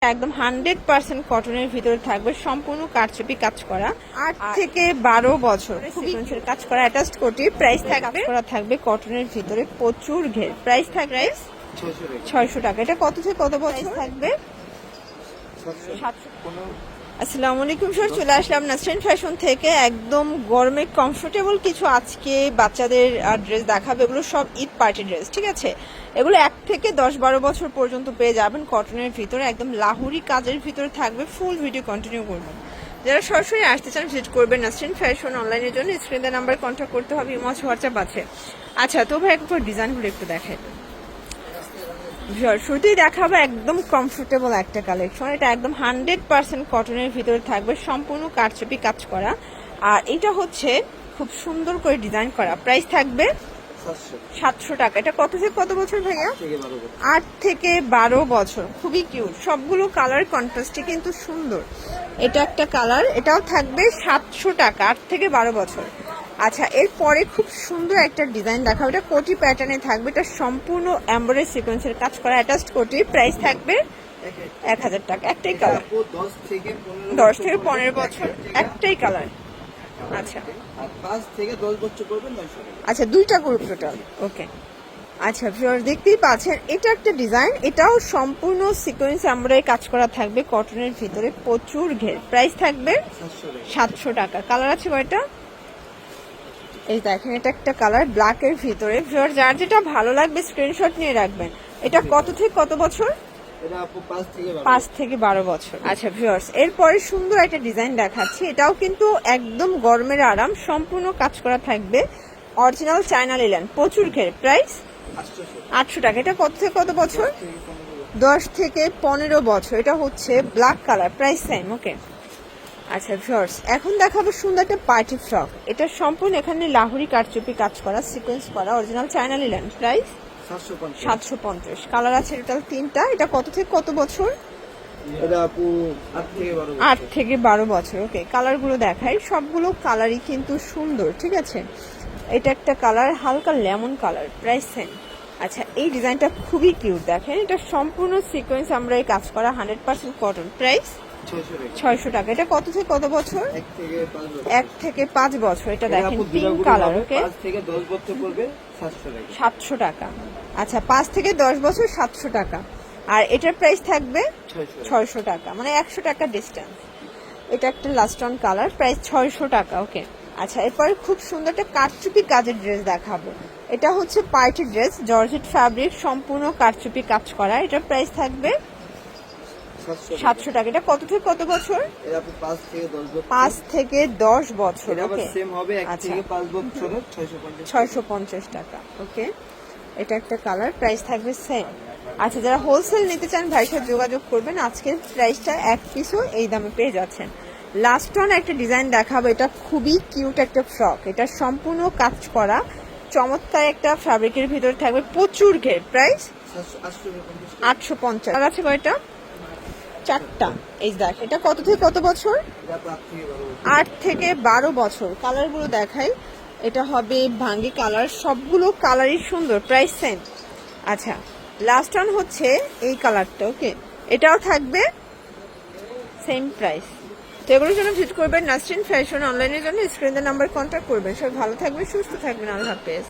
একদম 100% কটনের ভিতরে থাকবে, সম্পূর্ণ কারচুপি কাজ করা, 8 থেকে 12 বছর সিকোয়েন্সের কাজ করা অ্যাটাচড কোটি। প্রাইস থাকবে কটনের ভিতরে, প্রচুর ঘের। প্রাইস থাকবে 600 টাকা। এটা কত থেকে কত বছর থাকবে? 700। আসসালামু আলাইকুম স্যার, চলে আসলাম নাসরিন ফ্যাশন থেকে। একদম গরমে কমফোর্টেবল কিছু আজকে বাচ্চাদের ড্রেস দেখাবে। এগুলো সব ঈদ পার্টি ড্রেস, ঠিক আছে? এগুলো 1 থেকে 10-12 বছর পর্যন্ত পেয়ে যাবেন কটনের ভিতরে, একদম লাহুরি কাজের ভিতরে থাকবে। ফুল ভিডিও কন্টিনিউ করবেন। যারা সরাসরি আসতে চান ভিজিট করবেন নাসরিন ফ্যাশন। অনলাইনের জন্য স্ক্রিনের নাম্বার কন্ট্যাক্ট করতে হবে, ইমো হোয়াটসঅ্যাপ আছে। আচ্ছা, তো ভাই একবার ডিজাইনগুলো একটু দেখাই। শুরুতেই দেখাবো একদম কমফোর্টেবল একটা কালেকশন। এটা একদম 100% কটনের ভিতরে থাকবে, সম্পূর্ণ কারচুপি কাজ করা। আর এটা হচ্ছে খুব সুন্দর করে ডিজাইন করা। প্রাইস থাকবে 700 টাকা। এটা কত থেকে কত বছর ভাইয়া? 8 থেকে 12 বছর। খুবই কিউট, সবগুলো কালার কন্ট্রাস্টে কিন্তু সুন্দর। এটা একটা কালার, এটাও থাকবে 700 টাকা, 8 থেকে 12 বছর। আচ্ছা, এরপরে খুব সুন্দর একটা ডিজাইন দেখাবো। এটা কোটি প্যাটার্নে থাকবে, এটা সম্পূর্ণ এমব্রয়ডারি সিকোয়েন্সের কাজ করা অ্যাটাচড কোটি। প্রাইস থাকবে 1000 টাকা। একটাই কালার, 10 থেকে 15 বছর, একটাই কালার। আচ্ছা, 5 থেকে 10 বছর পড়বে 900 টাকা। আচ্ছা, দুইটা গ্রুপ টোটাল। ওকে। আচ্ছা ভিউয়ার, দেখতেই পাচ্ছেন এটা একটা ডিজাইন, এটাও সম্পূর্ণ সিকোয়েন্স এমব্রয়ডারি কাজ করা থাকবে কটনের ভিতরে, প্রচুর ঘের। প্রাইস থাকবে 700 টাকা। কালার আছে কয়টা? এই দেখেন, এটা একটা কালার ব্ল্যাক এর ভিতরে। ভিউয়ার, যার যেটা ভালো লাগবে স্ক্রিনশট নিয়ে রাখবেন। এটা কত থেকে কত বছর? এটা আপু 5 থেকে 12 বছর। আচ্ছা ভিউয়ার্স, এরপরে সুন্দর একটা ডিজাইন দেখাচ্ছি। এটাও কিন্তু একদম গরমের আরাম, সম্পূর্ণ কাজ করা থাকবে, অরিজিনাল চায়না লিলেন, প্রচুর ঘের। প্রাইস 800 টাকা। এটা কত থেকে কত বছর? 10 থেকে 15 বছর। এটা হচ্ছে black colour. Price same. Okay. আচ্ছা ভিউয়ার্স, এখন দেখাবো সুন্দর একটা পার্টি ফ্রক। এটা সম্পূর্ণ এখানে লাহুরি কারচুপি কাজ করা, সিকোয়েন্স করা, original China linen. Price 750। Colour আছে টোটাল 3টা। এটা কত থেকে কত বছর? এটা আপু 8 থেকে 12 বছর। 8 থেকে 12 বছর। ওকে, কালারগুলো দেখাই। সবগুলো কালারই কিন্তু সুন্দর, ঠিক আছে? এটা একটা কালার হালকা লেমন কালার। Price same. আচ্ছা, এই ডিজাইনটা খুবই কিউট। দেখেন, এটা সম্পূর্ণ সিকোয়েন্স আমরা এই কাজ করা, 100% কটন। প্রাইস 600 টাকা। এটা কত থেকে কত বছর? 1 থেকে 5 বছর। এটা দেখেন পিঙ্ক কালার। ওকে, 5 থেকে 10 বছর পড়বে 700 টাকা। আচ্ছা, 5 থেকে 10 বছর 700 টাকা। আর এটার প্রাইস থাকবে 600 টাকা, মানে 100 টাকা ডিস্টেন্স। এটা একটা লাস্ট অন কালার, প্রাইস 600 টাকা। ওকে। আচ্ছা, এরপরে খুব সুন্দর একটা কারচুপি কাজের ড্রেস দেখাবো। এটা হচ্ছে পার্টি ড্রেস, জর্জেট ফ্যাব্রিক, সম্পূর্ণ কারচুপি কাজ করা। এটার প্রাইস থাকবে 700 টাকা। এটা কত থেকে কত বছর? এটা আপু 5 থেকে 10 5 থেকে 10 বছর। বছর। এটা আবার ওকে, সেম হবে 1 আচ্ছা, থেকে 5 বছরের 650। 650 টাকা। ওকে, এটা একটা কালার, প্রাইস থাকবে সেম। আচ্ছা, যারা হোলসেল নিতে চান ভাইয়ের সাথে যোগাযোগ করবেন। আজকের প্রাইসটা এক পিসও এই দামে পেয়ে যাচ্ছেন। লাস্ট অন একটা ডিজাইন দেখাবো। এটা খুবই কিউট একটা ফ্রক, এটা সম্পূর্ণ কাজ করা, চমৎকার একটা ফ্যাব্রিকের ভিতরে থাকবে, প্রচুর ঘের। প্রাইস 850। আর আছে কয়টা? 4টা। এই দেখ, এটা কত থেকে কত বছর? এটা আপু 8 থেকে 12 বছর। কালারগুলো দেখাই। এটা হবে ভাঙ্গি কালার, সবগুলো কালারই সুন্দর। Price same. আচ্ছা, লাস্ট অন হচ্ছে এই কালারটা। ওকে, এটাও থাকবে সেম প্রাইস। তো এগুলোর জন্য ভিজিট করবেন নাসরিন ফ্যাশন। অনলাইনের জন্য স্ক্রিনের নাম্বার কন্ট্যাক্ট করবেন। সবাই ভালো থাকবেন, সুস্থ থাকবেন। আল্লাহ হাফেজ।